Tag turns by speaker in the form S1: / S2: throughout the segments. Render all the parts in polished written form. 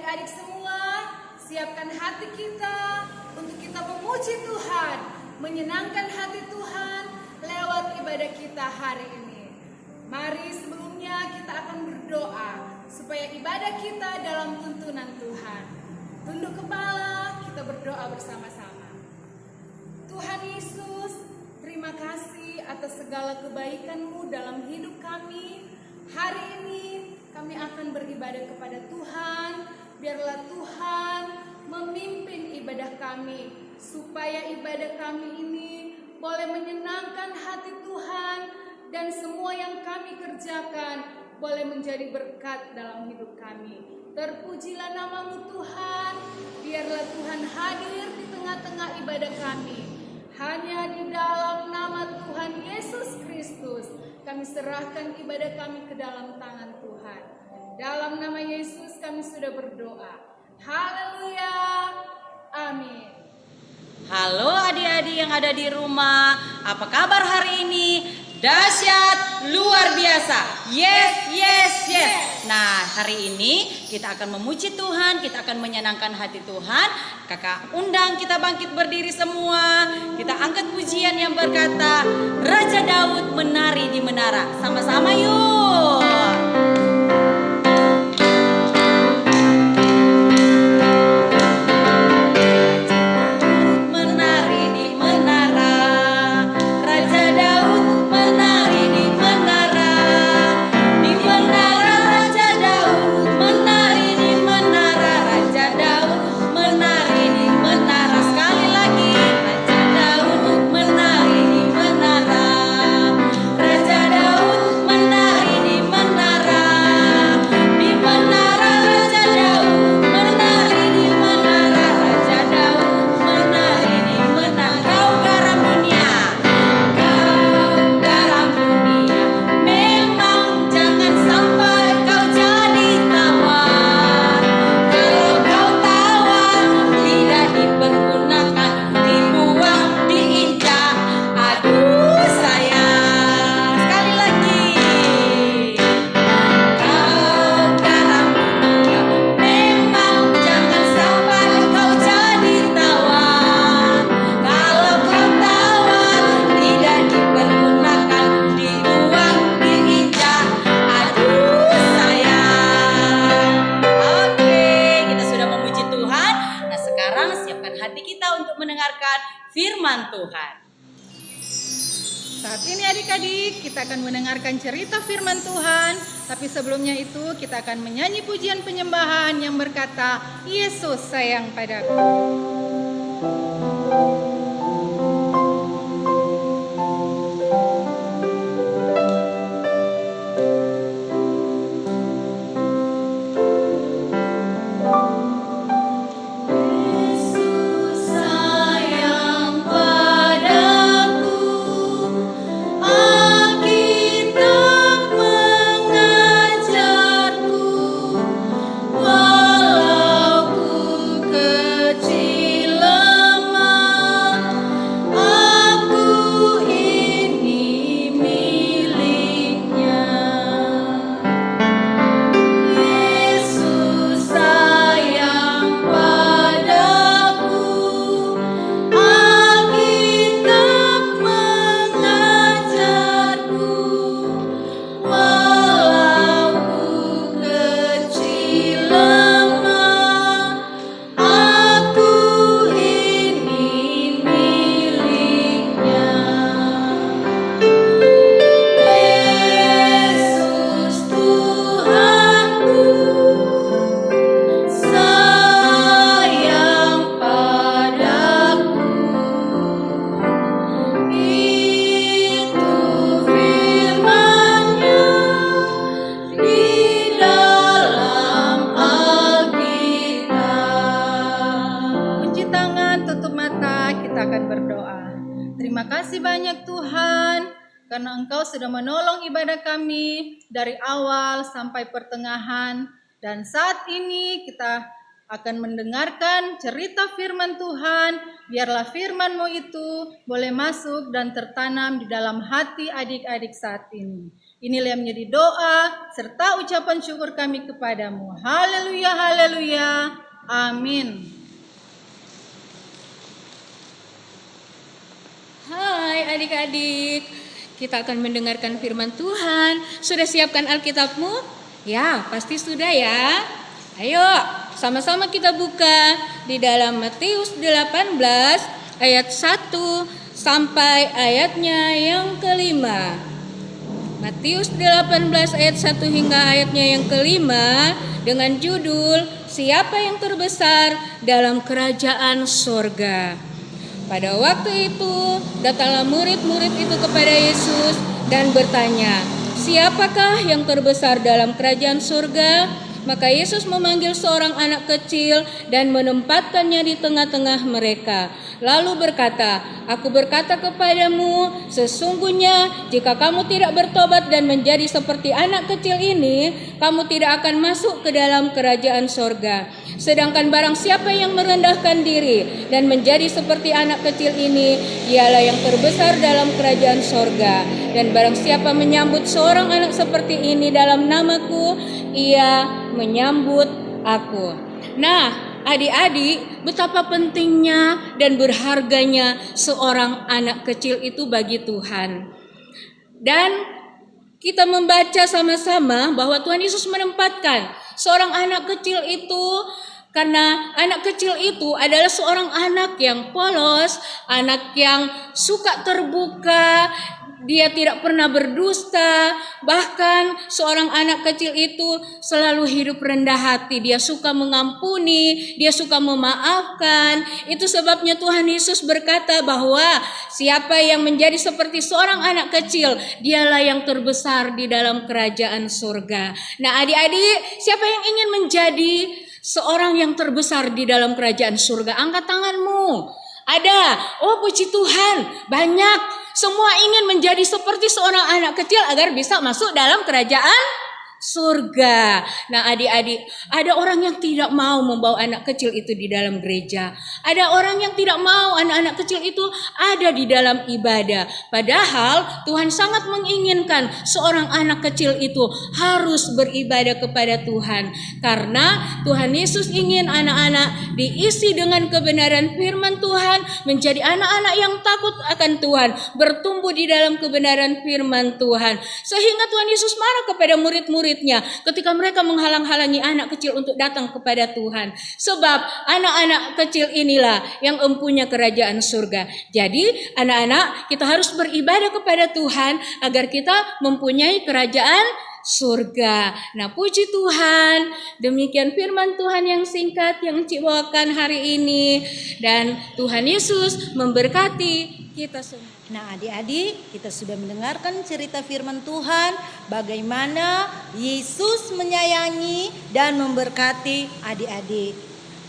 S1: adik-adik semua, siapkan hati kita untuk kita memuji Tuhan, menyenangkan hati Tuhan lewat ibadah kita hari ini. Mari sebelumnya kita akan berdoa supaya ibadah kita dalam tuntunan Tuhan. Tunduk kepala, kita berdoa bersama-sama. Tuhan Yesus, terima kasih atas segala kebaikan-Mu dalam hidup kami. Hari ini kami akan beribadah kepada Tuhan. Biarlah Tuhan memimpin ibadah kami, supaya ibadah kami ini boleh menyenangkan hati Tuhan, dan semua yang kami kerjakan boleh menjadi berkat dalam hidup kami. Terpujilah nama-Mu Tuhan. Biarlah Tuhan hadir di tengah-tengah ibadah kami. Hanya di dalam nama Tuhan Yesus Kristus kami serahkan ibadah kami ke dalam tangan Tuhan. Dalam nama Yesus kami sudah berdoa. Haleluya. Amin.
S2: Halo adik-adik yang ada di rumah, apa kabar hari ini? Dahsyat, luar biasa. Yes, yes, yes. Nah, hari ini kita akan memuji Tuhan, kita akan menyenangkan hati Tuhan. Kakak undang kita bangkit berdiri semua. Kita angkat pujian yang berkata, Raja Daud menari di menara. Sama-sama yuk. Firman Tuhan.
S1: Saat ini adik-adik kita akan mendengarkan cerita firman Tuhan. Tapi sebelumnya itu kita akan menyanyi pujian penyembahan yang berkata, Yesus sayang padaku. Karena Engkau sudah menolong ibadah kami dari awal sampai pertengahan. Dan saat ini kita akan mendengarkan cerita firman Tuhan. Biarlah firman-Mu itu boleh masuk dan tertanam di dalam hati adik-adik saat ini. Inilah yang menjadi doa serta ucapan syukur kami kepadamu. Haleluya, haleluya. Amin.
S3: Hai adik-adik, kita akan mendengarkan firman Tuhan. Sudah siapkan Alkitabmu? Ya, pasti sudah ya. Ayo, sama-sama kita buka di dalam Matius 18 ayat 1 sampai ayatnya yang kelima. Matius 18 ayat 1 hingga ayatnya yang kelima dengan judul Siapa yang terbesar dalam kerajaan surga. Pada waktu itu datanglah murid-murid itu kepada Yesus dan bertanya, siapakah yang terbesar dalam kerajaan surga? Maka Yesus memanggil seorang anak kecil dan menempatkannya di tengah-tengah mereka. Lalu berkata, aku berkata kepadamu, sesungguhnya jika kamu tidak bertobat dan menjadi seperti anak kecil ini, kamu tidak akan masuk ke dalam kerajaan surga. Sedangkan barang siapa yang merendahkan diri dan menjadi seperti anak kecil ini, dialah yang terbesar dalam kerajaan surga. Dan barang siapa menyambut seorang anak seperti ini dalam namaku, ia menyambut aku. Nah, adik-adik, betapa pentingnya dan berharganya seorang anak kecil itu bagi Tuhan. Dan kita membaca sama-sama bahwa Tuhan Yesus menempatkan seorang anak kecil itu, karena anak kecil itu adalah seorang anak yang polos, anak yang suka terbuka, dia tidak pernah berdusta. Bahkan seorang anak kecil itu selalu hidup rendah hati. Dia suka mengampuni, dia suka memaafkan. Itu sebabnya Tuhan Yesus berkata bahwa siapa yang menjadi seperti seorang anak kecil, dialah yang terbesar di dalam kerajaan surga. Nah adik-adik, siapa yang ingin menjadi seorang yang terbesar di dalam kerajaan surga? Angkat tanganmu. Ada. Oh puji Tuhan, banyak. Semua ingin menjadi seperti seorang anak kecil agar bisa masuk dalam kerajaan surga. Nah adik-adik, ada orang yang tidak mau membawa anak kecil itu di dalam gereja. Ada orang yang tidak mau anak-anak kecil itu ada di dalam ibadah. Padahal Tuhan sangat menginginkan seorang anak kecil itu harus beribadah kepada Tuhan. Karena Tuhan Yesus ingin anak-anak diisi dengan kebenaran firman Tuhan, menjadi anak-anak yang takut akan Tuhan, bertumbuh di dalam kebenaran firman Tuhan. Sehingga Tuhan Yesus marah kepada murid-murid ketika mereka menghalang-halangi anak kecil untuk datang kepada Tuhan. Sebab anak-anak kecil inilah yang empunya kerajaan surga. Jadi anak-anak, kita harus beribadah kepada Tuhan agar kita mempunyai kerajaan surga. Nah puji Tuhan, demikian firman Tuhan yang singkat yang Cik bawakan hari ini. Dan Tuhan Yesus memberkati kita semua.
S4: Nah adik-adik, kita sudah mendengarkan cerita firman Tuhan, bagaimana Yesus menyayangi dan memberkati adik-adik.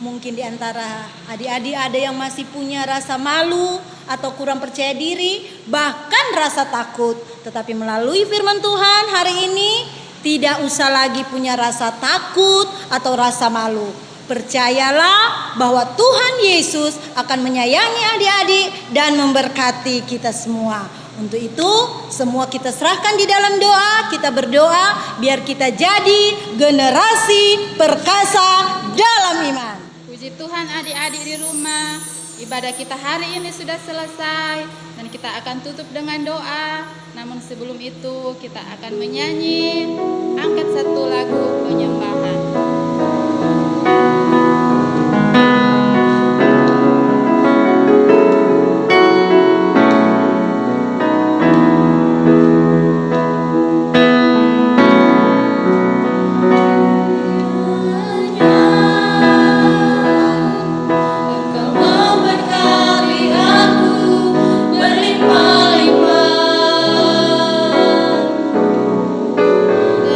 S4: Mungkin di antara adik-adik ada yang masih punya rasa malu atau kurang percaya diri, bahkan rasa takut. Tetapi melalui firman Tuhan hari ini, tidak usah lagi punya rasa takut atau rasa malu. Percayalah bahwa Tuhan Yesus akan menyayangi adik-adik dan memberkati kita semua. Untuk itu semua kita serahkan di dalam doa. Kita berdoa biar kita jadi generasi perkasa dalam iman.
S5: Puji Tuhan adik-adik di rumah, ibadah kita hari ini sudah selesai dan kita akan tutup dengan doa. Namun sebelum itu kita akan menyanyi angkat satu lagu penyembahan.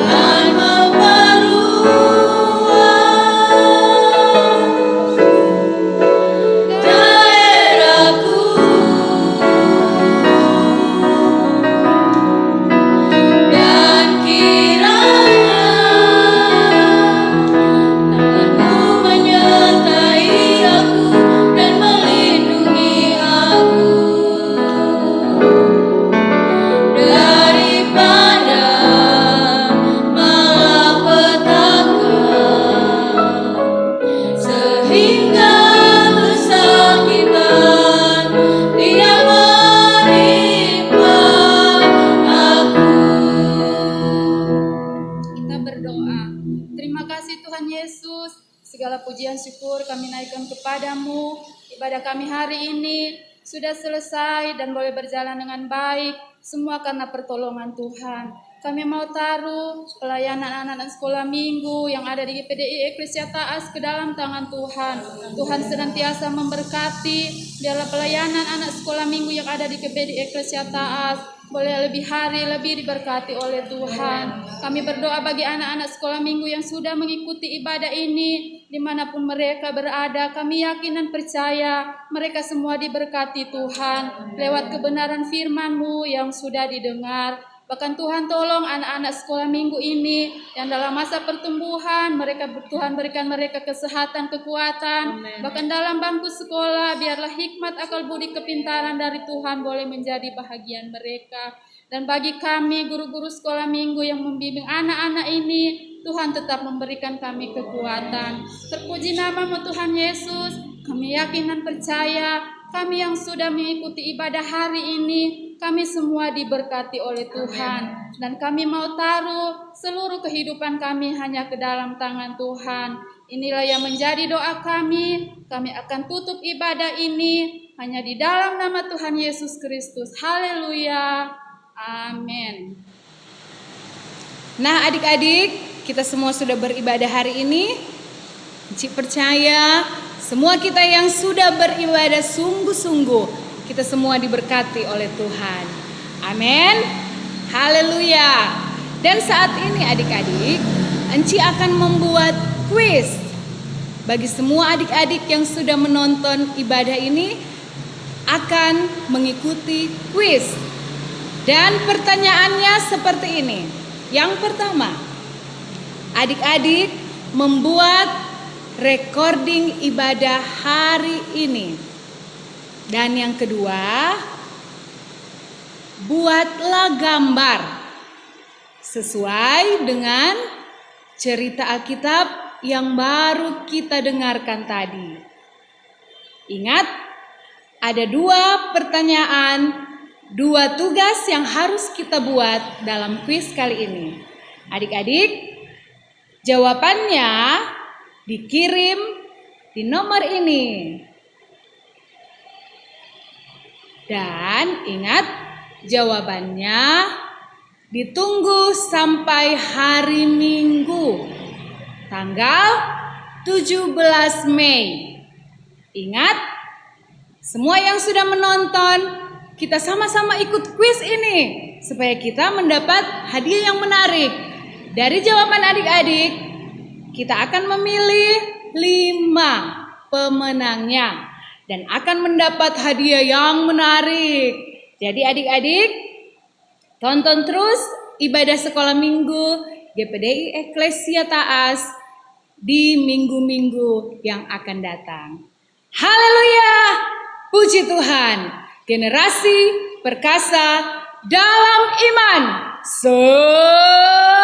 S3: Dan memperluas
S5: kasih Tuhan Yesus. Segala pujian syukur kami naikkan kepadamu. Ibadah kami hari ini sudah selesai dan boleh berjalan dengan baik. Semua karena pertolongan Tuhan. Kami mau taruh pelayanan anak-anak sekolah minggu yang ada di GPDI Eklesia Taas ke dalam tangan Tuhan. Tuhan senantiasa memberkati. Biarlah pelayanan anak sekolah minggu yang ada di GPDI Eklesia Taas boleh lebih hari lebih diberkati oleh Tuhan. Kami berdoa bagi anak-anak sekolah minggu yang sudah mengikuti ibadah ini dimanapun mereka berada. Kami yakin dan percaya mereka semua diberkati Tuhan lewat kebenaran firman-Mu yang sudah didengar. Bahkan Tuhan tolong anak-anak sekolah minggu ini yang dalam masa pertumbuhan, Tuhan berikan mereka kesehatan, kekuatan. Bahkan dalam bangku sekolah, biarlah hikmat, akal budi, kepintaran dari Tuhan boleh menjadi bahagian mereka. Dan bagi kami guru-guru sekolah minggu yang membimbing anak-anak ini, Tuhan tetap memberikan kami kekuatan. Terpuji nama-Mu Tuhan Yesus. Kami yakin dan percaya kami yang sudah mengikuti ibadah hari ini, kami semua diberkati oleh Tuhan. Dan kami mau taruh seluruh kehidupan kami hanya ke dalam tangan Tuhan. Inilah yang menjadi doa kami. Kami akan tutup ibadah ini hanya di dalam nama Tuhan Yesus Kristus. Haleluya. Amin.
S1: Nah adik-adik, kita semua sudah beribadah hari ini. Cik percaya semua kita yang sudah beribadah sungguh-sungguh, kita semua diberkati oleh Tuhan. Amin. Haleluya. Dan saat ini adik-adik, Enci akan membuat kuis. Bagi semua adik-adik yang sudah menonton ibadah ini akan mengikuti kuis. Dan pertanyaannya seperti ini. Yang pertama, adik-adik membuat recording ibadah hari ini. Dan yang kedua, buatlah gambar sesuai dengan cerita Alkitab yang baru kita dengarkan tadi. Ingat, ada 2 pertanyaan, 2 tugas yang harus kita buat dalam kuis kali ini. Adik-adik, jawabannya dikirim di nomor ini. Dan ingat, jawabannya ditunggu sampai hari Minggu, tanggal 17 Mei. Ingat, semua yang sudah menonton, kita sama-sama ikut kuis ini supaya kita mendapat hadiah yang menarik. Dari jawaban adik-adik, kita akan memilih 5 pemenangnya dan akan mendapat hadiah yang menarik. Jadi adik-adik, tonton terus ibadah sekolah minggu GPDI Eklesia Taas di minggu-minggu yang akan datang. Haleluya, puji Tuhan. Generasi perkasa dalam iman. Semangat!